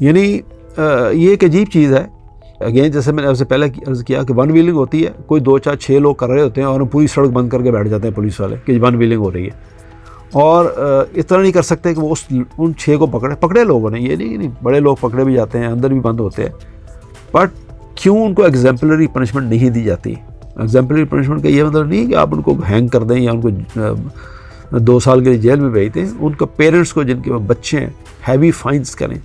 یعنی یہ ایک عجیب چیز ہے. اگین جیسے میں نے آپ سے پہلے عرض کیا کہ ون ویلنگ ہوتی ہے, کوئی 2 4 6 لوگ کر رہے ہوتے ہیں اور پوری سڑک بند کر کے بیٹھ جاتے ہیں پولیس والے کہ ون ویلنگ ہو رہی ہے, اور اتنا نہیں کر سکتے کہ وہ ان 6 کو پکڑے لوگوں نے. یہ نہیں بڑے لوگ پکڑے بھی جاتے ہیں, اندر بھی بند ہوتے ہیں, بٹ کیوں ان کو ایگزامپلری پنشمنٹ نہیں دی جاتی؟ ایگزامپلری پنشمنٹ کا یہ مطلب نہیں کہ آپ ان کو ہینگ کر دیں یا ان کو 2 سال کے لیے جیل میں بھیج دیں. ان کو پیرنٹس کو, جن کے بچے ہیں, ہیوی فائنس کریں,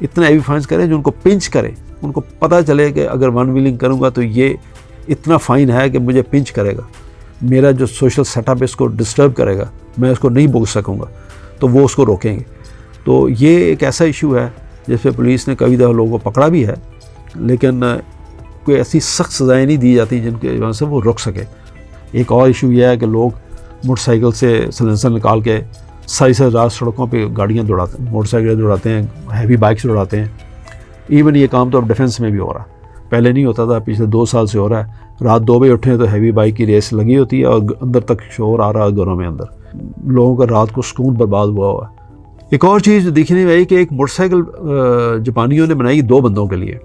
اتنا ہیوی فائنس کریں جو ان کو پنچ کریں. ان کو پتہ چلے کہ اگر ون ویلنگ کروں گا تو یہ اتنا فائن ہے کہ مجھے پنچ کرے گا, میرا جو سوشل سیٹ اپ اس کو ڈسٹرب کرے گا, میں اس کو نہیں بھوگ سکوں گا, تو وہ اس کو روکیں گے. تو یہ ایک ایسا ایشو ہے جس پہ پولیس نے کئی دفعہ لوگوں کو پکڑا بھی ہے, لیکن کوئی ایسی سخت سزائیں نہیں دی جاتی جن کی وجہ سے وہ روک سکے. ایک اور ایشو یہ ہے کہ لوگ موٹر سائیکل سے سلنسر نکال کے ساری رات سڑکوں پہ گاڑیاں دوڑاتے ہیں, موٹر سائیکل دوڑاتے ہیں, ہیوی بائکس دوڑاتے ہیں. ایون یہ کام تو اب ڈیفنس میں بھی ہو رہا ہے, پہلے نہیں ہوتا تھا, پچھلے 2 سال سے ہو رہا ہے. رات 2 بجے اٹھیں تو ہیوی بائک کی ریس لگی ہوتی ہے اور اندر تک شور آ رہا ہے گھروں میں اندر. لوگوں کا رات کو سکون برباد ہوا ہے. ایک اور چیز جو دیکھنے میں آئی کہ ایک موٹر سائیکل جاپانیوں نے بنائی 2 بندوں کے لیے.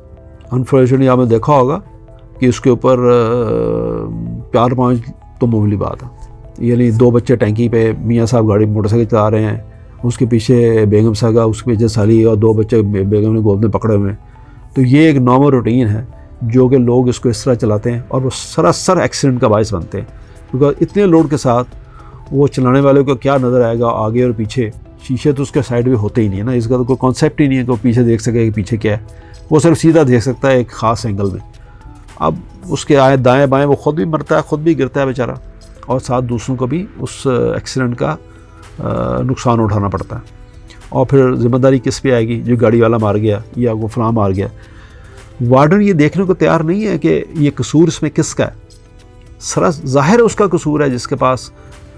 انفارچونیٹلی آپ نے دیکھا ہوگا کہ اس کے اوپر 4-5 تو معمولی بات ہے. یعنی 2 بچے ٹینکی پہ, میاں صاحب گاڑی موٹر سائیکل چلا رہے ہیں, اس کے پیچھے بیگم صاحبہ, اس کے پیچھے سالی اور 2 بچے بیگم نے گود میں پکڑے ہوئے ہیں. تو یہ ایک نارمل روٹین ہے جو کہ لوگ اس کو اس طرح چلاتے ہیں اور وہ سراسر ایکسیڈنٹ کا باعث بنتے ہیں. کیونکہ اتنے لوڈ کے ساتھ وہ چلانے والے کو کیا نظر آئے گا آگے اور پیچھے؟ شیشے تو اس کے سائڈ پہ ہوتے ہی نہیں ہے نا, اس کا تو کوئی کانسیپٹ ہی نہیں ہے کہ وہ پیچھے دیکھ سکے کہ پیچھے کیا ہے. وہ صرف سیدھا دیکھ سکتا ہے ایک خاص اینگل میں. اب اس کے آئے دائیں بائیں وہ خود بھی مرتا ہے, خود بھی گرتا ہے بیچارہ, اور ساتھ دوسروں کو بھی اس ایکسیڈنٹ کا نقصان اٹھانا پڑتا ہے. اور پھر ذمہ داری کس پہ آئے گی؟ جو گاڑی والا مار گیا یا وہ فلاں مار گیا. وارڈن یہ دیکھنے کو تیار نہیں ہے کہ یہ قصور اس میں کس کا ہے. ظاہر اس کا قصور ہے جس کے پاس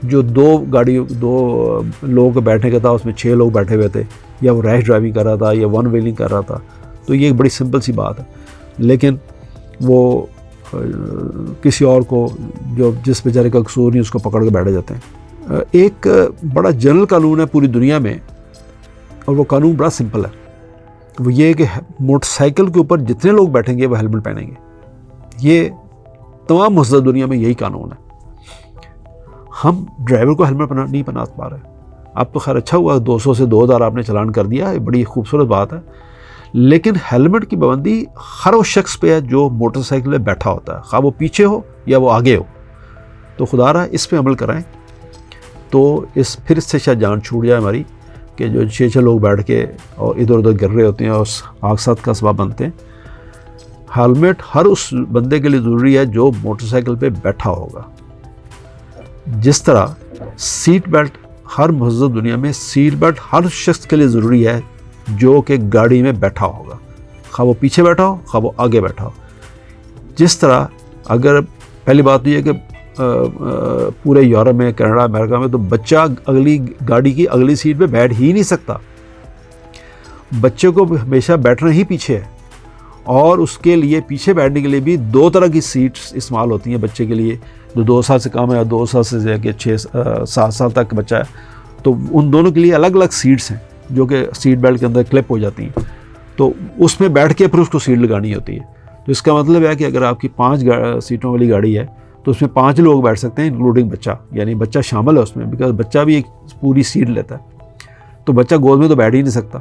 جو 2 لوگ بیٹھنے کا تھا, اس میں 6 لوگ بیٹھے ہوئے تھے, یا وہ ریش ڈرائیونگ کر رہا تھا یا ون ویلنگ کر رہا تھا. تو یہ ایک بڑی سمپل سی بات ہے, لیکن وہ کسی اور کو جو جس بیچارے کا قصور نہیں اس کو پکڑ کے بیٹھے جاتے ہیں. ایک بڑا جنرل قانون ہے پوری دنیا میں, اور وہ قانون بڑا سمپل ہے. وہ یہ کہ موٹر سائیکل کے اوپر جتنے لوگ بیٹھیں گے وہ ہیلمٹ پہنیں گے. یہ تمام مہذب دنیا میں یہی قانون ہے. ہم ڈرائیور کو ہیلمٹ نہیں پہنا پا رہے. اب تو خیر اچھا ہوا 200 سے 2000 آپ نے چلان کر دیا, یہ بڑی خوبصورت بات ہے, لیکن ہیلمٹ کی پابندی ہر اس شخص پہ ہے جو موٹر سائیکل میں بیٹھا ہوتا ہے, خواہ وہ پیچھے ہو یا وہ آگے ہو. تو خدا رہا اس پہ عمل کرائیں تو پھر اس سے شاید جان چھوٹ جائے ہماری, کہ جو 6 لوگ بیٹھ کے اور ادھر ادھر گر رہے ہوتے ہیں اور حادثات کا سبب بنتے ہیں. ہیلمٹ ہر اس بندے کے لیے ضروری ہے جو موٹر سائیکل پہ بیٹھا ہوگا. جس طرح سیٹ بیلٹ ہر مہذب دنیا میں سیٹ بیلٹ ہر شخص کے لیے ضروری ہے جو کہ گاڑی میں بیٹھا ہوگا, خواہ وہ پیچھے بیٹھا ہو خواہ وہ آگے بیٹھا ہو. جس طرح اگر پہلی بات یہ ہے کہ پورے یورپ میں, کینیڈا, امریکہ میں تو بچہ اگلی گاڑی کی اگلی سیٹ پہ بیٹھ ہی نہیں سکتا. بچے کو ہمیشہ بیٹھنا ہی پیچھے ہے, اور اس کے لیے پیچھے بیٹھنے کے لیے بھی 2 طرح کی سیٹس استعمال ہوتی ہیں بچے کے لیے, جو 2 سال سے کم ہے, 2 سال سے لے کے 6-7 سال تک بچہ ہے. تو ان دونوں کے لیے الگ الگ سیٹس ہیں جو کہ سیٹ بیلٹ کے اندر کلپ ہو جاتی ہیں. تو اس میں بیٹھ کے پھر اس کو سیٹ لگانی ہوتی ہے. تو اس کا مطلب ہے کہ اگر آپ کی 5 سیٹوں والی گاڑی ہے تو اس میں 5 لوگ بیٹھ سکتے ہیں انکلوڈنگ بچہ, یعنی بچہ شامل ہے اس میں, بیکاز بچہ بھی ایک پوری سیٹ لیتا ہے. تو بچہ گود میں تو بیٹھ ہی نہیں سکتا.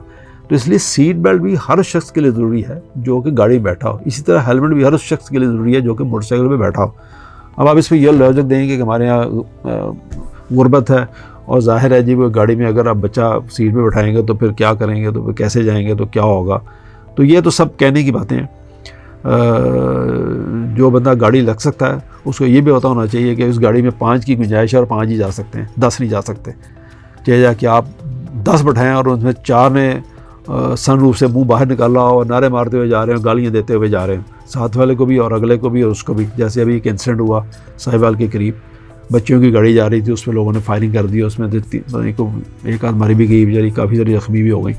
تو اس لیے سیٹ بیلٹ بھی ہر شخص کے لیے ضروری ہے جو کہ گاڑی میں بیٹھا ہو. اسی طرح ہیلمٹ بھی ہر شخص کے لیے ضروری ہے جو کہ موٹر سائیکل پہ بیٹھا ہو. اب آپ اس پہ یہ لاجک دیں گے کہ ہمارے یہاں غربت ہے, اور ظاہر ہے جی وہ گاڑی میں اگر آپ بچہ سیٹ پہ بٹھائیں گے تو پھر کیا کریں گے, تو پھر کیسے جائیں گے, تو کیا ہوگا. تو یہ تو سب کہنے کی باتیں ہیں. جو بندہ گاڑی لگ سکتا ہے اس کو یہ بھی پتہ ہونا چاہیے کہ اس گاڑی میں 5 کی گنجائش ہے اور 5 ہی جا سکتے ہیں, 10 نہیں جا سکتے. چاہے جا کہ آپ 10 بٹھائیں اور ان میں 4 نے سن روف سے منہ باہر نکالا ہو اور نعرے مارتے ہوئے جا رہے ہیں, گالیاں دیتے ہوئے جا رہے ہیں, ساتھ والے کو بھی اور اگلے کو بھی اور اس کو بھی. جیسے ابھی ایک انسیڈنٹ ہوا ساہیوال کے قریب, بچوں کی گاڑی جا رہی تھی, اس پہ لوگوں نے فائرنگ کر دی, اس میں ایک آدھ ماری بھی گئی بیچاری, کافی ساری زخمی بھی ہو گئی.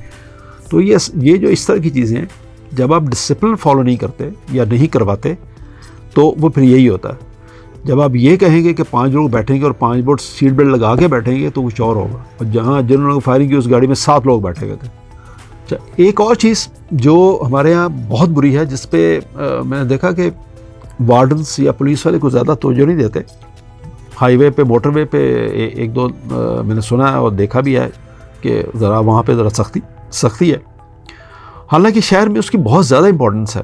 تو یہ جو اس طرح کی چیزیں ہیں, جب آپ ڈسپلن فالو نہیں کرتے یا نہیں کرواتے تو وہ پھر یہی ہوتا ہے. جب آپ یہ کہیں گے کہ 5 لوگ بیٹھیں گے اور 5 بوٹ سیٹ بیلٹ لگا کے بیٹھیں گے تو کچھ اور ہوگا. اور جہاں جن لوگوں نے فائرنگ کی اس گاڑی میں 7 لوگ بیٹھے گئے تھے, اچھا، ایک اور چیز جو ہمارے یہاں بہت بری ہے، جس پہ میں نے دیکھا کہ وارڈنس یا پولیس والے کو زیادہ توجہ نہیں دیتے. ہائی وے پہ، موٹر وے پہ ایک دو میں نے سنا ہے اور دیکھا بھی ہے کہ ذرا وہاں پہ ذرا سختی ہے. حالانکہ شہر میں اس کی بہت زیادہ امپورٹنس ہے.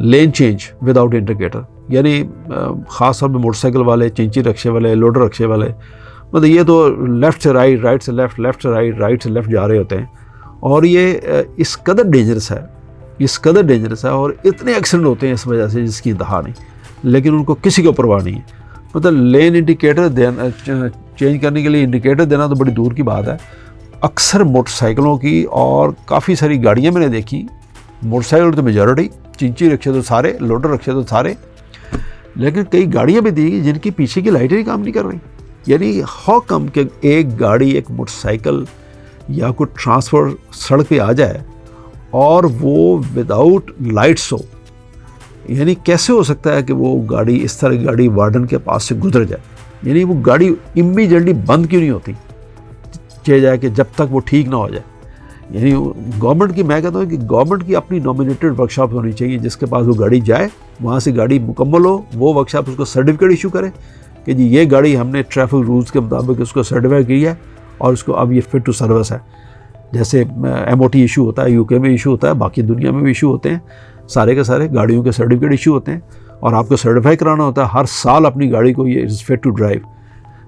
لین چینج وداؤٹ انڈیکیٹر، یعنی خاص طور پہ موٹر سائیکل والے، چینچی رکشے والے، لوڈر رکشے والے، مطلب یہ تو لیفٹ سے رائٹ، رائٹ سے لیفٹ، لیفٹ سے رائٹ، رائٹ سے لیفٹ جا رہے ہوتے ہیں. اور یہ اس قدر ڈینجرس ہے اور اتنے ایکسیڈنٹ ہوتے ہیں اس وجہ سے جس کی انتہا نہیں. لیکن ان کو کسی کو پرواہ نہیں ہے. مطلب لین انڈیکیٹر دینا، چینج کرنے کے لیے انڈیکیٹر دینا تو بڑی دور کی بات ہے. اکثر موٹر سائیکلوں کی اور کافی ساری گاڑیاں میں نے دیکھی، موٹر سائیکل تو میجورٹی، چینچی رکشے تو سارے، لوڈر رکشے تو سارے، لیکن کئی گاڑیاں بھی دی جن کی پیچھے کی لائٹیں کام نہیں کر رہی. یعنی ہاؤ کم کہ ایک گاڑی، ایک موٹر سائیکل یا کوئی ٹرانسپورٹ سڑک پہ آ جائے اور وہ وداؤٹ لائٹس ہو. یعنی کیسے ہو سکتا ہے کہ وہ گاڑی، اس طرح کی گاڑی وارڈن کے پاس سے گزر جائے؟ یعنی وہ گاڑی امیڈیٹلی بند کیوں نہیں ہوتی چلے جائے کہ جب تک وہ ٹھیک نہ ہو جائے؟ یعنی گورنمنٹ کی، میں کہتا ہوں کہ گورنمنٹ کی اپنی نومینیٹڈ ورک شاپ ہونی چاہیے جس کے پاس وہ گاڑی جائے، وہاں سے گاڑی مکمل ہو، وہ ورک شاپ اس کو سرٹیفکیٹ ایشو کرے کہ جی یہ گاڑی ہم نے ٹریفک رولز کے مطابق اس کو سرٹیفائی کی ہے اور اس کو اب یہ فٹ ٹو سروس ہے. جیسے ایم او ٹی ایشو ہوتا ہے، یو کے میں ایشو ہوتا ہے، باقی دنیا میں بھی ایشو ہوتے ہیں، سارے کے سارے گاڑیوں کے سرٹیفکیٹ ایشو ہوتے ہیں اور آپ کو سرٹیفائی کرانا ہوتا ہے ہر سال اپنی گاڑی کو، یہ از فٹ ٹو ڈرائیو.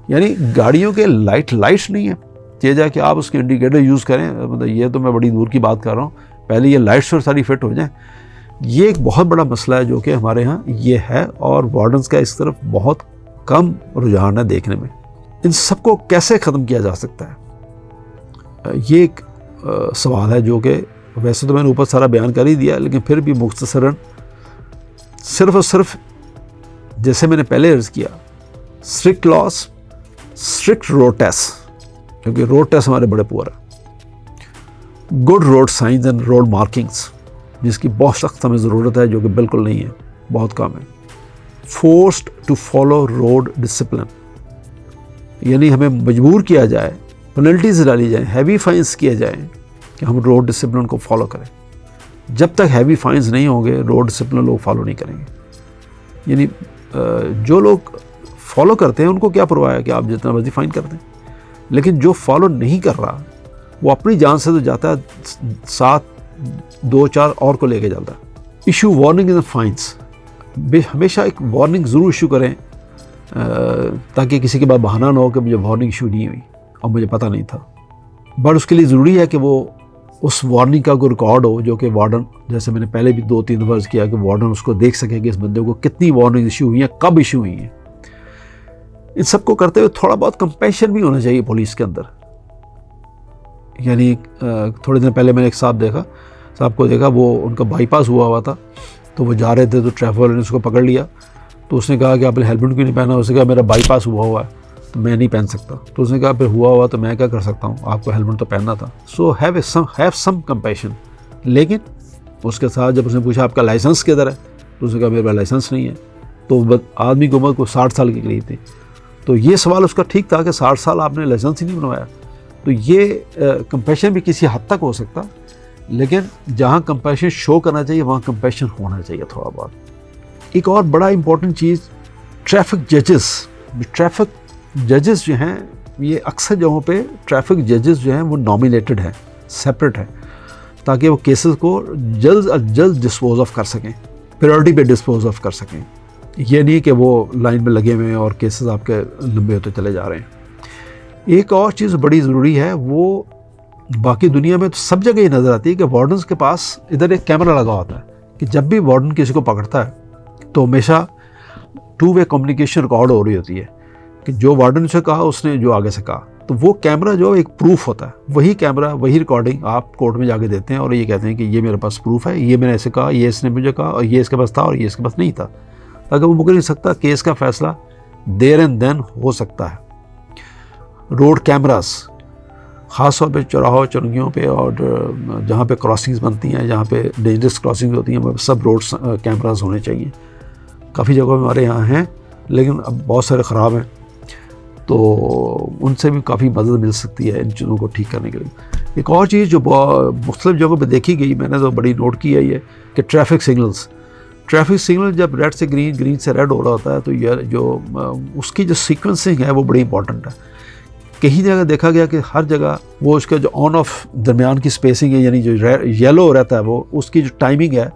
یعنی گاڑیوں کے لائٹس نہیں ہیں، یہ جا کہ آپ اس کے انڈیکیٹر یوز کریں. مطلب یہ تو میں بڑی دور کی بات کر رہا ہوں، پہلے یہ لائٹس اور ساری فٹ ہو جائیں. یہ ایک بہت بڑا مسئلہ ہے جو کہ ہمارے ہاں یہ ہے، اور وارڈنس کا اس طرف بہت کم رجحان ہے دیکھنے میں. ان سب کو کیسے ختم کیا جا سکتا ہے؟ یہ ایک سوال ہے جو کہ ویسے تو میں نے اوپر سارا بیان کر ہی دیا، لیکن پھر بھی مختصراً صرف اور صرف جیسے میں نے پہلے عرض کیا، strict laws, strict road test, کیونکہ روڈ ٹیسٹ ہمارے بڑے پور ہے. Good road signs and road markings, جس کی بہت سخت ہمیں ضرورت ہے، جو کہ بالکل نہیں ہے، بہت کم ہے. Forced to follow road discipline, یعنی ہمیں مجبور کیا جائے، پینلٹیز ڈالی جائیں، ہیوی فائنس کیے جائیں کہ ہم روڈ ڈسپلن کو فالو کریں. جب تک ہیوی فائنس نہیں ہوں گے روڈ ڈسپلن لوگ فالو نہیں کریں گے. یعنی جو لوگ فالو کرتے ہیں ان کو کیا پرواہ ہے کہ آپ جتنا مرضی فائن کر دیں، لیکن جو فالو نہیں کر رہا وہ اپنی جان سے تو جاتا ہے، ساتھ 2-4 اور کو لے کے جاتا ہے. ایشو وارننگ اینڈ فائنس، ہمیشہ ایک وارننگ ضرور ایشو کریں تاکہ کسی کے بعد بہانہ نہ ہو کہ مجھے وارننگ ایشو نہیں ہوئی اور مجھے پتہ نہیں تھا. بٹ اس کے لیے ضروری ہے کہ وہ اس وارننگ کا کوئی ریکارڈ ہو، جو کہ وارڈن، جیسے میں نے پہلے بھی 2-3 دفعہ کیا کہ وارڈن اس کو دیکھ سکے کہ اس بندے کو کتنی وارننگ ایشو ہوئی ہیں، کب ایشو ہوئی ہیں. ان سب کو کرتے ہوئے تھوڑا بہت کمپیشن بھی ہونا چاہیے پولیس کے اندر. یعنی تھوڑے دن پہلے میں نے ایک صاحب کو دیکھا، وہ ان کا بائی پاس ہوا تھا، تو وہ جا رہے تھے تو ٹریفک والے نے اس کو پکڑ لیا. تو اس نے کہا کہ آپ نے ہیلمٹ کیوں نہیں پہنا؟ اس نے کہا میرا بائی پاس ہوا ہے تو میں نہیں پہن سکتا. تو اس نے کہا پھر ہوا تو میں کیا کر سکتا ہوں، آپ کو ہیلمٹ تو پہننا تھا. So have some compassion. لیکن اس کے ساتھ جب اس نے پوچھا آپ کا لائسنس کدھر ہے، تو اس نے کہا میرے پاس لائسنس نہیں ہے. تو آدمی کی عمر کو 60 سال کے قریب تھی. تو یہ سوال اس کا ٹھیک تھا کہ 60 سال آپ نے لائسنس ہی نہیں بنوایا. تو یہ کمپیشن بھی کسی حد تک ہو سکتا، لیکن جہاں کمپیشن شو کرنا چاہیے وہاں کمپیشن ہونا چاہیے تھوڑا بہت. ایک اور بڑا امپورٹنٹ چیز، ٹریفک ججز جو ہیں، یہ اکثر جگہوں پہ ٹریفک ججز جو ہیں وہ نامینیٹڈ ہیں، سیپریٹ ہیں، تاکہ وہ کیسز کو جلد از جلد ڈسپوز آف کر سکیں، پریورٹی پہ ڈسپوز آف کر سکیں. یہ نہیں کہ وہ لائن میں لگے ہوئے ہیں اور کیسز آپ کے لمبے ہوتے چلے جا رہے ہیں. ایک اور چیز بڑی ضروری ہے، وہ باقی دنیا میں تو سب جگہ یہ نظر آتی ہے کہ وارڈنس کے پاس ادھر ایک کیمرہ لگا ہوتا ہے کہ جب بھی وارڈن کسی کو پکڑتا ہے تو ہمیشہ 2 وے کمیونیکیشن ریکارڈ ہو رہی ہوتی ہے کہ جو وارڈن سے کہا اس نے جو آگے سے کہا. تو وہ کیمرہ جو ایک پروف ہوتا ہے، وہی کیمرہ، وہی ریکارڈنگ آپ کورٹ میں جا کے دیتے ہیں اور یہ کہتے ہیں کہ یہ میرے پاس پروف ہے، یہ میں نے ایسے کہا، یہ اس نے مجھے کہا، اور یہ اس کے پاس تھا اور یہ اس کے پاس نہیں تھا. اگر وہ مکر نہیں سکتا، کیس کا فیصلہ دیر اینڈ دین ہو سکتا ہے. روڈ کیمراز خاص طور پہ چوراہوں، چرنگیوں پہ اور جہاں پہ کراسنگز بنتی ہیں، جہاں پہ ڈینجرس کراسنگز ہوتی ہیں، سب روڈ کیمراز ہونے چاہیے. کافی جگہوں میں ہمارے یہاں ہیں لیکن اب بہت سارے خراب ہیں. تو ان سے بھی کافی مدد مل سکتی ہے ان چیزوں کو ٹھیک کرنے کے لیے۔ ایک اور چیز جو مختلف جگہوں پہ دیکھی گئی، میں نے تو بڑی نوٹ کی ہے یہ کہ ٹریفک سگنل جب ریڈ سے گرین سے ریڈ ہو رہا ہوتا ہے تو یہ جو اس کی جو سیکوینسنگ ہے وہ بڑی امپورٹنٹ ہے۔ کہیں جگہ دیکھا گیا کہ ہر جگہ وہ اس کا جو آن آف درمیان کی سپیسنگ ہے، یعنی جو یلو رہتا ہے وہ اس کی جو ٹائمنگ ہے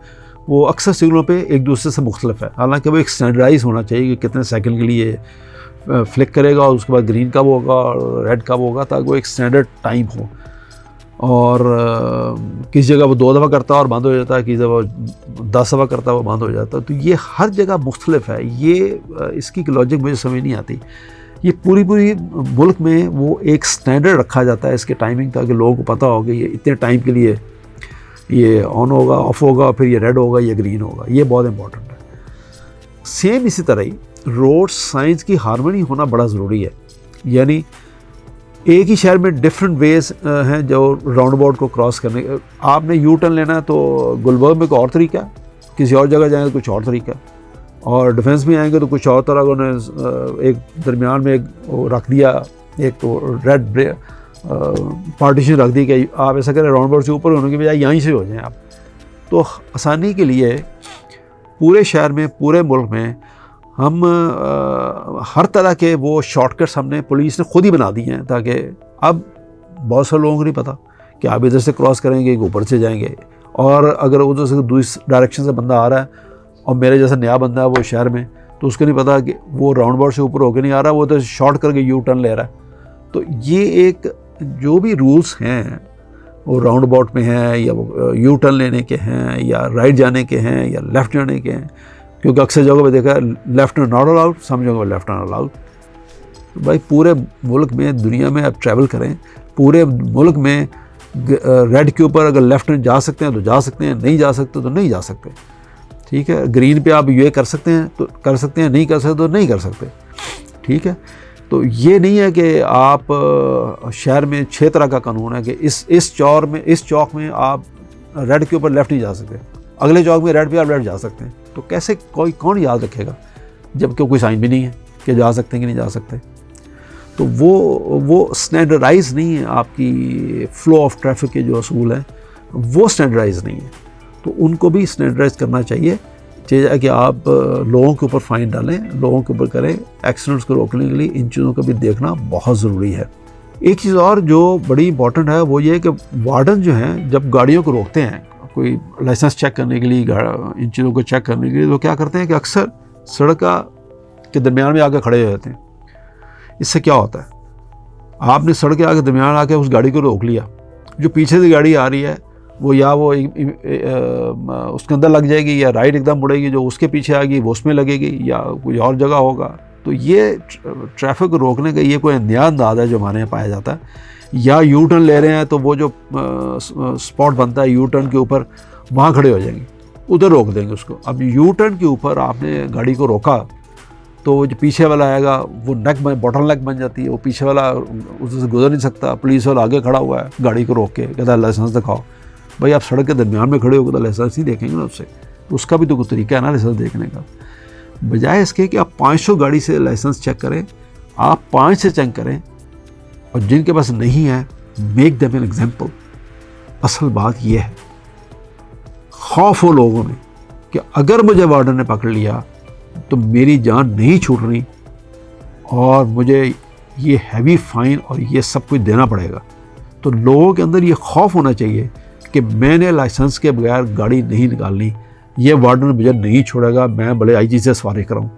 وہ اکثر سگنلوں پہ ایک دوسرے سے مختلف ہے، حالانکہ وہ ایک اسٹینڈرڈائز ہونا چاہیے کہ کتنے سیکنڈ کے لیے فلک کرے گا اور اس کے بعد گرین کب ہوگا اور ریڈ کب ہوگا، تاکہ وہ ایک اسٹینڈرڈ ٹائم ہو۔ اور کسی جگہ وہ 2 دفعہ کرتا ہے اور بند ہو جاتا ہے، کسی جگہ وہ 10 دفعہ کرتا ہے وہ بند ہو جاتا ہے۔ تو یہ ہر جگہ مختلف ہے، یہ اس کی لاجک مجھے سمجھ نہیں آتی۔ یہ پوری ملک میں وہ ایک سٹینڈرڈ رکھا جاتا ہے اس کے ٹائمنگ، تاکہ لوگوں کو پتہ ہو کہ یہ اتنے ٹائم کے لیے یہ آن ہوگا، آف ہوگا، پھر یہ ریڈ ہوگا یا گرین ہوگا۔ یہ بہت امپورٹنٹ ہے۔ سیم اسی طرح ہی روڈ سائنس کی ہارمونی ہونا بڑا ضروری ہے، یعنی ایک ہی شہر میں ڈفرینٹ ویز ہیں جو راؤنڈ اباؤٹ کو کراس کرنے۔ آپ نے یو ٹرن لینا ہے تو گلبرگ میں کوئی اور طریقہ ہے، کسی اور جگہ جائیں تو کچھ اور طریقہ ہے، اور ڈیفینس میں آئیں گے تو کچھ اور طرح انہوں نے ایک درمیان میں ایک رکھ دیا، ایک ریڈ پارٹیشن رکھ دی کہ آپ ایسا کریں راؤنڈ اباؤٹ سے اوپر ہونے کے بجائے یہیں سے ہو جائیں آپ۔ تو آسانی کے لیے پورے شہر میں، پورے ملک میں ہم ہر طرح کے وہ شارٹ کٹس ہم نے پولیس نے خود ہی بنا دی ہیں، تاکہ اب بہت سارے لوگوں کو نہیں پتہ کہ آپ ادھر سے کراس کریں گے کہ اوپر سے جائیں گے، اور اگر ادھر سے دوسری ڈائریکشن سے بندہ آ رہا ہے اور میرے جیسا نیا بندہ ہے وہ شہر میں، تو اس کو نہیں پتہ کہ وہ راؤنڈ اباؤٹ سے اوپر ہو کے نہیں آ رہا، وہ تو شارٹ کر کے یو ٹرن لے رہا ہے۔ تو یہ ایک جو بھی رولز ہیں وہ راؤنڈ اباؤٹ میں ہیں، یا وہ یو ٹرن لینے کے ہیں، یا رائٹ جانے کے ہیں، یا لیفٹ جانے کے ہیں، کیونکہ اکثر جگہوں پہ دیکھا ہے لیفٹ ناٹ الاؤڈ، سم جگہوں پہ لیفٹ ناٹ الاؤڈ۔ بھائی پورے ملک میں، دنیا میں آپ ٹریول کریں، پورے ملک میں ریڈ کے اوپر اگر لیفٹ میں جا سکتے ہیں تو جا سکتے ہیں، نہیں جا سکتے تو نہیں جا سکتے، ٹھیک ہے۔ گرین پہ آپ یہ کر سکتے ہیں تو کر سکتے ہیں، نہیں کر سکتے تو نہیں کر سکتے، ٹھیک ہے۔ تو یہ نہیں ہے کہ آپ شہر میں 6 طرح کا قانون ہے کہ اس چوک میں آپ ریڈ کے اوپر لیفٹ نہیں جا سکتے، اگلے چوک میں ریڈ پہ آپ لیفٹ جا سکتے ہیں۔ تو کیسے کون یاد رکھے گا جب کہ کوئی سائن بھی نہیں ہے کہ جا سکتے ہیں کہ نہیں جا سکتے۔ تو وہ سٹینڈرڈائز نہیں ہے، آپ کی فلو آف ٹریفک کے جو اصول ہیں وہ سٹینڈرڈائز نہیں ہے، تو ان کو بھی سٹینڈرڈائز کرنا چاہیے کہ آپ لوگوں کے اوپر فائن ڈالیں، لوگوں کے اوپر کریں۔ ایکسیڈنٹس کو روکنے کے لیے ان چیزوں کا بھی دیکھنا بہت ضروری ہے۔ ایک چیز اور جو بڑی امپورٹنٹ ہے وہ یہ کہ وارڈن جو ہیں جب گاڑیوں کو روکتے ہیں کوئی لائسنس چیک کرنے کے لیے، ان چیزوں کو چیک کرنے کے لیے، تو کیا کرتے ہیں کہ اکثر سڑک کے درمیان میں آ کے کھڑے ہو جاتے ہیں۔ اس سے کیا ہوتا ہے، آپ نے سڑک کے آگے درمیان آ کے اس گاڑی کو روک لیا، جو پیچھے سے گاڑی آ رہی ہے وہ یا وہ اس کے اندر لگ جائے گی، یا رائٹ ایک دم مڑے گی، جو اس کے پیچھے آئے گی وہ اس میں لگے گی، یا کوئی اور جگہ ہوگا۔ تو یہ ٹریفک کو روکنے کا یہ کوئی نیا انداز ہے جو ہمارے یہاں پایا جاتا ہے۔ یا یو ٹرن لے رہے ہیں تو وہ جو اسپاٹ بنتا ہے یو ٹرن کے اوپر، وہاں کھڑے ہو جائیں گے، ادھر روک دیں گے اس کو۔ اب یو ٹرن کے اوپر آپ نے گاڑی کو روکا تو وہ جو پیچھے والا آئے گا وہ باٹل نیک بن جاتی ہے، وہ پیچھے والا اس سے گزر نہیں سکتا، پولیس والا آگے کھڑا ہوا ہے گاڑی کو روک کے، کہتا ہے لائسنس دکھاؤ۔ بھائی آپ سڑک کے درمیان میں کھڑے ہو گے تو لائسنس نہیں دیکھیں گے نا اس کا بھی تو کوئی طریقہ ہے نا لائسنس دیکھنے کا، بجائے اس کے کہ آپ 500 گاڑی سے لائسنس چیک کریں، آپ 5 سے چیک کریں، اور جن کے پاس نہیں ہے میک دیم این ایگزامپل۔ اصل بات یہ ہے، خوف ہو لوگوں میں کہ اگر مجھے وارڈن نے پکڑ لیا تو میری جان نہیں چھوٹ رہی اور مجھے یہ ہیوی فائن اور یہ سب کچھ دینا پڑے گا۔ تو لوگوں کے اندر یہ خوف ہونا چاہیے کہ میں نے لائسنس کے بغیر گاڑی نہیں نکالنی، یہ وارڈن مجھے نہیں چھوڑے گا، میں بڑے آئی جی سے سواری کراؤں۔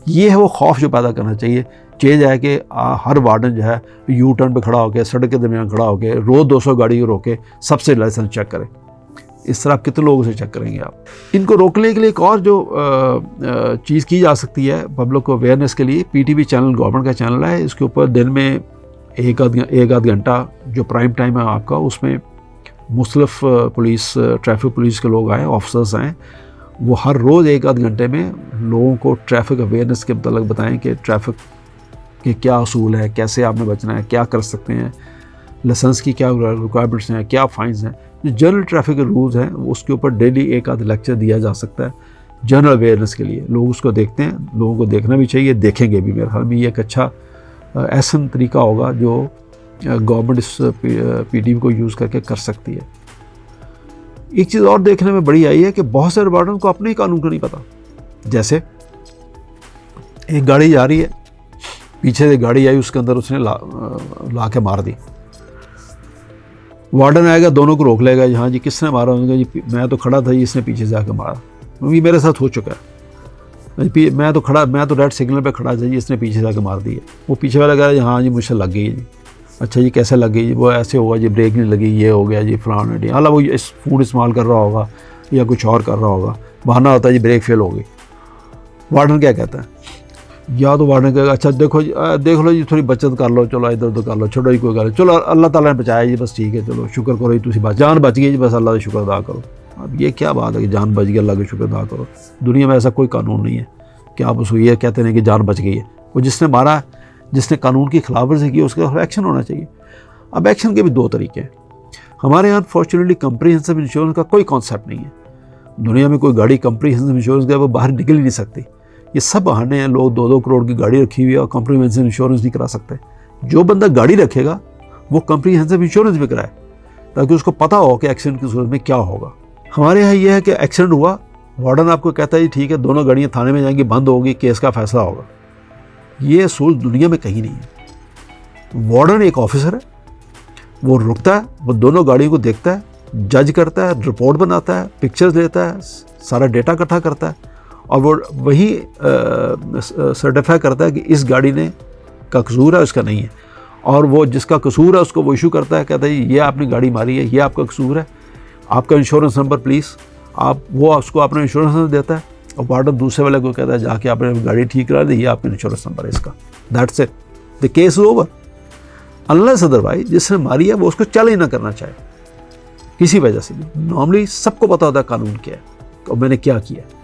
یہ ہے وہ خوف جو پیدا کرنا چاہیے ہے کہ ہر وارڈن جو ہے یو ٹرن پہ کھڑا ہو کے، سڑک کے درمیان کھڑا ہو کے روز 200 گاڑی کو روکے، سب سے لائسنس چیک کرے۔ اس طرح آپ کتنے لوگوں سے چیک کریں گے آپ؟ ان کو روکنے کے لیے ایک اور جو چیز کی جا سکتی ہے پبلک کو اویئرنیس کے لیے، P T V channel government کا چینل ہے، اس کے اوپر دن میں ایک آدھ گھنٹہ جو پرائم ٹائم ہے آپ کا، اس میں مختلف ٹریفک پولیس کے لوگ آئیں، آفیسرز آئیں، وہ ہر روز ایک آدھ گھنٹے میں لوگوں کو ٹریفک اویئرنیس کے متعلق بتائیں کہ ٹریفک کے کیا اصول ہے، کیسے آپ نے بچنا ہے، کیا کر سکتے ہیں، لائسنس کی کیا ریکوائرمنٹس ہیں، کیا فائنز ہیں، جو جنرل ٹریفک کے رولز ہیں اس کے اوپر ڈیلی ایک آدھ لیکچر دیا جا سکتا ہے جنرل اویئرنیس کے لیے۔ لوگ اس کو دیکھتے ہیں، لوگوں کو دیکھنا بھی چاہیے، دیکھیں گے بھی، میرے خیال میں یہ ایک اچھا احسن طریقہ ہوگا جو گورنمنٹ اس پی ڈی کو یوز کر کے کر سکتی ہے۔ ایک چیز اور دیکھنے میں بڑی آئی ہے کہ بہت سارے وارڈن کو اپنے ہی قانون کا نہیں پتہ۔ جیسے ایک گاڑی جا رہی ہے، پیچھے سے گاڑی آئی، اس کے اندر اس نے لا کے مار دی، وارڈن آئے گا، دونوں کو روک لے گا، ہاں جی کس نے مارا؟ جی میں تو کھڑا تھا جی، اس نے پیچھے سے آ کے مارا، یہ میرے ساتھ ہو چکا ہے، میں تو ریڈ سگنل پہ کھڑا تھا جی، اس نے پیچھے سے آ کے مار دی ہے۔ وہ پیچھے والا کہہ رہا ہے ہاں جی مجھ سے لگ گئی ہے جی۔ اچھا جی کیسے لگ گئی جی؟ وہ ایسے ہوگا جی، بریک نہیں لگی، یہ ہو گیا جی، فلاں ڈی، حالانکہ وہ فوڈ استعمال کر رہا ہوگا یا کچھ اور کر رہا ہوگا، بہانہ ہوتا ہے جی بریک فیل ہو گئی۔ وارڈن کیا کہتا ہے؟ یا تو وارڈن کہے گا اچھا دیکھ لو جی، تھوڑی بچت کر لو، چلو ادھر ادھر کر لو، چھوڑو جی کوئی گل، چلو اللہ تعالیٰ نے بچایا جی، بس ٹھیک ہے، چلو شکر کرو جی، تھی جان بچ گئی جی، بس اللہ کا شکر ادا کرو۔ اب یہ کیا بات ہے کہ جان بچ گئی اللہ کا شکر ادا کرو؟ دنیا میں ایسا کوئی قانون نہیں ہے کہ آپ اس کو یہ کہتے ہیں کہ جان بچ گئی ہے۔ وہ جس نے مارا، جس نے قانون کی خلاف ورزی کی، اس کے خلاف ایکشن ہونا چاہیے۔ اب ایکشن کے بھی دو طریقے ہیں۔ ہمارے یہاں انفارچونیٹلی کمپریہنسو انشورنس کا کوئی کانسیپٹ نہیں ہے۔ دنیا میں کوئی گاڑی کمپریہنسو انشورنس کا وہ باہر نکل ہی نہیں سکتی۔ یہ سب بہانے ہیں، لوگ 2-2 کروڑ کی گاڑی رکھی ہوئی ہے اور کمپریہنسو انشورنس نہیں کرا سکتے۔ جو بندہ گاڑی رکھے گا وہ کمپریہنسو انشورنس بھی کرائے تاکہ اس کو پتہ ہو کہ ایکسیڈنٹ کی صورت میں کیا ہوگا۔ ہمارے یہاں یہ ہے کہ ایکسیڈنٹ ہوا، وارڈن آپ کو کہتا ہے جی ٹھیک ہے، دونوں گاڑیاں تھانے میں جائیں گی، بند ہوگی، کیس کا فیصلہ ہوگا۔ یہ اصول دنیا میں کہیں نہیں ہے۔ وارڈن ایک آفیسر ہے، وہ رکتا ہے، وہ دونوں گاڑیوں کو دیکھتا ہے، جج کرتا ہے، رپورٹ بناتا ہے، پکچرز لیتا ہے، سارا ڈیٹا اکٹھا کرتا ہے، اور وہ وہی سرٹیفائی کرتا ہے کہ اس گاڑی نے کا قصور ہے، اس کا نہیں ہے، اور وہ جس کا قصور ہے اس کو وہ ایشو کرتا ہے، کہتا ہے یہ آپ نے گاڑی ماری ہے، یہ آپ کا قصور ہے، آپ کا انشورنس نمبر پلیز، وہ اس کو اپنا انشورنس نمبر دیتا ہے، اور وارڈن دوسرے والے کو کہتا ہے جا کے آپ نے گاڑی ٹھیک کرا دی، یہ آپ کا انشورنس نمبر ہے اس کا، that's it, the case is over. Unless otherwise جس نے ماری ہے وہ اس کو چیلنج نہ کرنا چاہے کسی وجہ سے بھی۔ نارملی سب کو پتہ ہوتا ہے قانون کیا ہے اور میں نے کیا کیا ہے،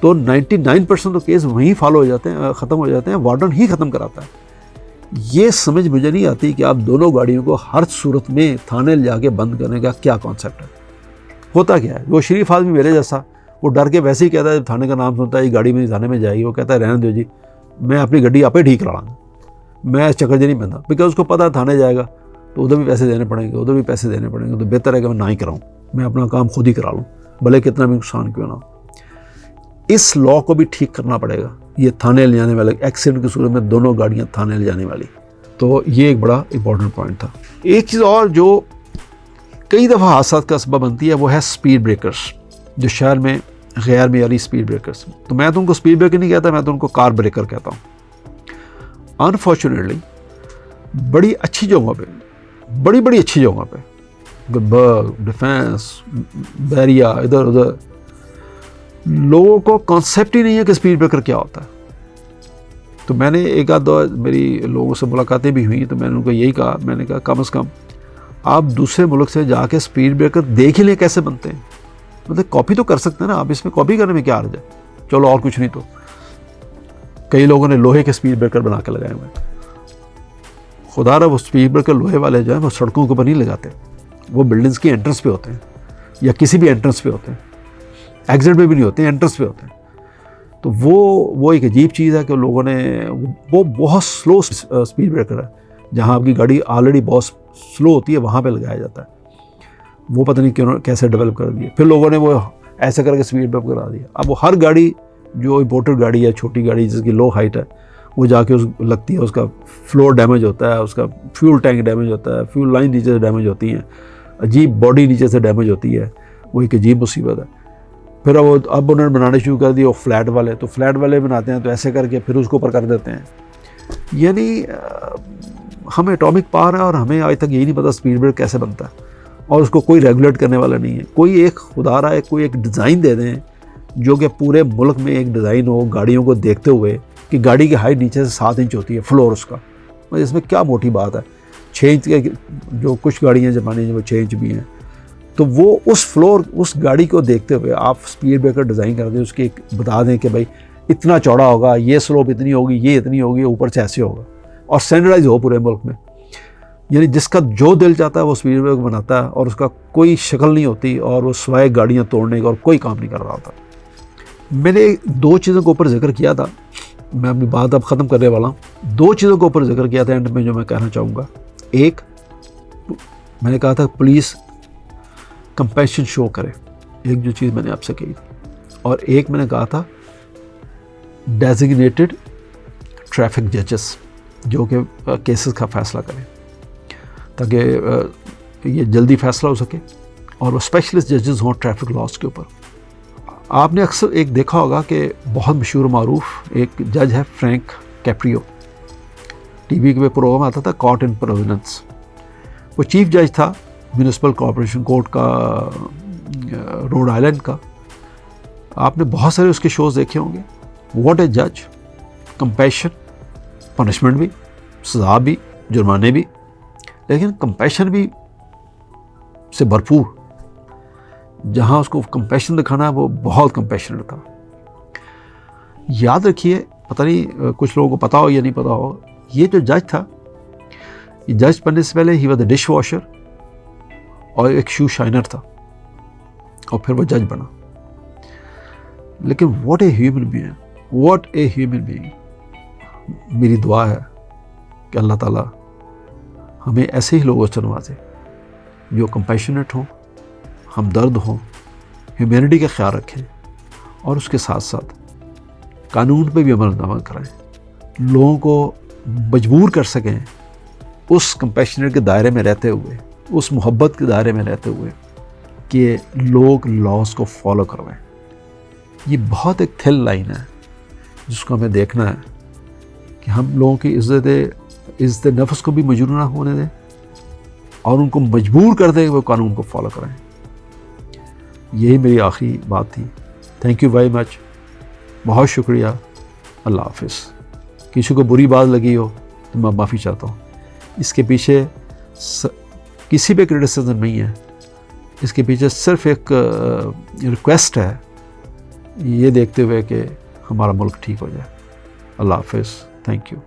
تو 99% تو کیس وہیں فالو ہو جاتے ہیں، ختم ہو جاتے ہیں، وارڈن ہی ختم کراتا ہے۔ یہ سمجھ مجھے نہیں آتی کہ آپ دونوں گاڑیوں کو ہر صورت میں تھانے لے جا کے بند کرنے کا کیا کانسیپٹ ہے۔ ہوتا کیا ہے، وہ شریف آدمی میرے جیسا، وہ ڈر کے ویسے ہی کہتا ہے جب تھانے کا نام سنتا ہے یہ گاڑی میری تھانے میں جائے گی، وہ کہتا ہے رہنے دو جی، میں اپنی گاڑی آپ ہی ٹھیک کرا گا، میں اس چکر نہیں بنتا، بیکاز اس کو پتہ ہے تھانے جائے گا تو ادھر بھی پیسے دینے پڑیں گے، ادھر بھی پیسے دینے پڑیں گے، تو بہتر ہے کہ میں نہ ہی کراؤں، میں اپنا کام خود ہی کرا لوں، بھلے کتنا بھی نقصان کیوں نہ ہو۔ اس لا کو بھی ٹھیک کرنا پڑے گا، یہ تھانے لے جانے والے ایکسیڈنٹ کی صورت میں دونوں گاڑیاں تھانے لے جانے والی، تو یہ ایک بڑا امپورٹنٹ پوائنٹ تھا۔ ایک چیز اور جو کئی دفعہ حادثات کا سبب بنتی ہے وہ ہے سپیڈ بریکرز، جو شہر میں غیر معیاری سپیڈ بریکرز، تو میں تو ان کو سپیڈ بریکر نہیں کہتا، میں تو ان کو کار بریکر کہتا ہوں۔ انفارچونیٹلی بڑی اچھی جگہوں پہ، بڑی اچھی جگہوں پہ، گلبرگ، ڈیفینس، بیریا، ادھر ادھر، لوگوں کو کانسیپٹ ہی نہیں ہے کہ سپیڈ بریکر کیا ہوتا ہے۔ تو میں نے ایک آدھ دو میری لوگوں سے ملاقاتیں بھی ہوئیں، تو میں نے ان کو یہی کہا، میں نے کہا کم از کم آپ دوسرے ملک سے جا کے سپیڈ بریکر دیکھ ہی لیں کیسے بنتے ہیں، مطلب کاپی تو کر سکتے ہیں نا آپ، اس میں کاپی کرنے میں کیا حرج ہے، چلو اور کچھ نہیں تو کئی لوگوں نے لوہے کے سپیڈ بریکر بنا کے لگائے ہوئے ہیں۔ خدا رہا وہ سپیڈ بریکر لوہے والے جو ہیں وہ سڑکوں کے اوپر نہیں لگاتے، وہ بلڈنگز کی انٹرنس پہ ہوتے ہیں یا کسی بھی انٹرنس پہ ہوتے ہیں، ایگزٹ پہ بھی نہیں ہوتے ہیں، انٹرنس پہ ہوتے ہیں۔ تو وہ ایک عجیب چیز ہے کہ لوگوں نے، وہ بہت سلو سپیڈ بریکر ہے، جہاں آپ کی گاڑی آلریڈی بہت سلو ہوتی ہے وہاں پہ لگایا جاتا ہے، وہ پتہ نہیں کیوں کیسے ڈیولپ کر دیا، پھر لوگوں نے وہ ایسے کر کے سپیڈ بریکر کرا دیا۔ اب وہ ہر گاڑی جو امپورٹڈ گاڑی ہے، چھوٹی گاڑی جس کی لو ہائٹ ہے، وہ جا کے لگتی ہے، اس کا فلور ڈیمیج ہوتا ہے، اس کا فیول ٹینک ڈیمیج ہوتا ہے، فیول لائن نیچے سے ڈیمیج ہوتی ہیں، عجیب باڈی نیچے سے ڈیمیج ہوتی ہے، وہ ایک عجیب مصیبت ہے۔ پھر اب انہوں نے بنانے شروع کر دیا وہ فلیٹ والے، تو فلیٹ والے بناتے ہیں تو ایسے کر کے پھر اس کو اوپر کر دیتے ہیں۔ یعنی ہمیں اٹامک پاور ہے اور ہمیں آج تک یہی نہیں پتا سپیڈ بریکر کیسے بنتا ہے، اور اس کو کوئی ریگولیٹ کرنے والا نہیں ہے۔ کوئی ایک خدا رہا ہے، کوئی ایک ڈیزائن دے دیں جو کہ پورے ملک میں ایک ڈیزائن ہو گاڑیوں کو دیکھتے ہوئے کہ گاڑی کی ہائٹ نیچے سے 7 انچ ہوتی ہے فلور اس کا، اس میں کیا موٹی بات ہے، 6 انچ کے جو کچھ گاڑیاں جاپانی ہیں وہ 6 انچ بھی ہیں، تو وہ اس فلور اس گاڑی کو دیکھتے ہوئے آپ سپیڈ بریکر ڈیزائن کر دیں، اس کی ایک بتا دیں کہ بھائی اتنا چوڑا ہوگا، یہ سلوپ اتنی ہوگی، یہ اتنی ہوگی، اوپر سے ایسے ہوگا، اور اسٹینڈرڈائز ہو پورے ملک میں۔ یعنی جس کا جو دل چاہتا ہے وہ سپیڈ بریکر بناتا ہے، اور اس کا کوئی شکل نہیں ہوتی، اور وہ سوائے گاڑیاں توڑنے کا اور کوئی کام نہیں کر رہا ہوتا۔ میں نے 2 چیزوں کے اوپر ذکر کیا تھا، میں اپنی بات اب ختم کرنے والا ہوں. 2 چیزوں کے اوپر ذکر کیا تھا اینڈ میں جو میں کہنا چاہوں گا. ایک میں نے کہا تھا پولیس کمپیشن شو کرے، ایک جو چیز میں نے آپ سے کہی تھی، اور ایک میں نے کہا تھا ڈیزگنیٹڈ ٹریفک ججز جو کہ کیسز کا فیصلہ کریں تاکہ یہ جلدی فیصلہ ہو سکے، اور وہ اسپیشلسٹ ججز ہوں ٹریفک لاس کے اوپر. آپ نے اکثر ایک دیکھا ہوگا کہ بہت مشہور و معروف ایک جج ہے فرینک کیپریو، ٹی وی کے پروگرام آتا تھا کارٹ ان پرووننس. وہ چیف جج تھا میونسپل کارپوریشن کورٹ کا روڈ آئلینڈ کا. آپ نے بہت سارے اس کے شوز دیکھے ہوں گے. واٹ اے جج، کمپیشن، پنشمنٹ بھی، سزا بھی، جرمانے بھی، لیکن کمپیشن بھی سے بھرپور. جہاں اس کو کمپیشن دکھانا ہے وہ بہت کمپیشنٹ تھا. یاد رکھیے، پتہ نہیں کچھ لوگوں کو پتہ ہو یا نہیں پتہ ہو، یہ جو جج تھا، یہ جج بننے سے پہلے he was a dish washer اور ایک شو شائنر تھا، اور پھر وہ جج بنا. لیکن what a human being, what a human being. میری دعا ہے کہ اللہ تعالیٰ ہمیں ایسے ہی لوگوں سے نوازے جو کمپیشنٹ ہوں، ہمدرد ہوں، ہیومینٹی کا خیال رکھیں، اور اس کے ساتھ ساتھ قانون پہ بھی عمل کرائیں، لوگوں کو مجبور کر سکیں اس کمپیشنٹ کے دائرے میں رہتے ہوئے، اس محبت کے دائرے میں رہتے ہوئے کہ لوگ لاس کو فالو کروائیں. یہ بہت ایک تھل لائن ہے جس کو ہمیں دیکھنا ہے کہ ہم لوگوں کی عزت نفس کو بھی مجبور نہ ہونے دیں اور ان کو مجبور کر دیں کہ وہ قانون کو فالو کریں. یہی میری آخری بات تھی. تھینک یو ویری مچ، بہت شکریہ. اللہ حافظ. کسی کو بری بات لگی ہو تو میں معافی چاہتا ہوں. اس کے پیچھے کسی پہ کرٹیسزم نہیں ہے، اس کے پیچھے صرف ایک ریکویسٹ ہے، یہ دیکھتے ہوئے کہ ہمارا ملک ٹھیک ہو جائے. اللہ حافظ. Thank you.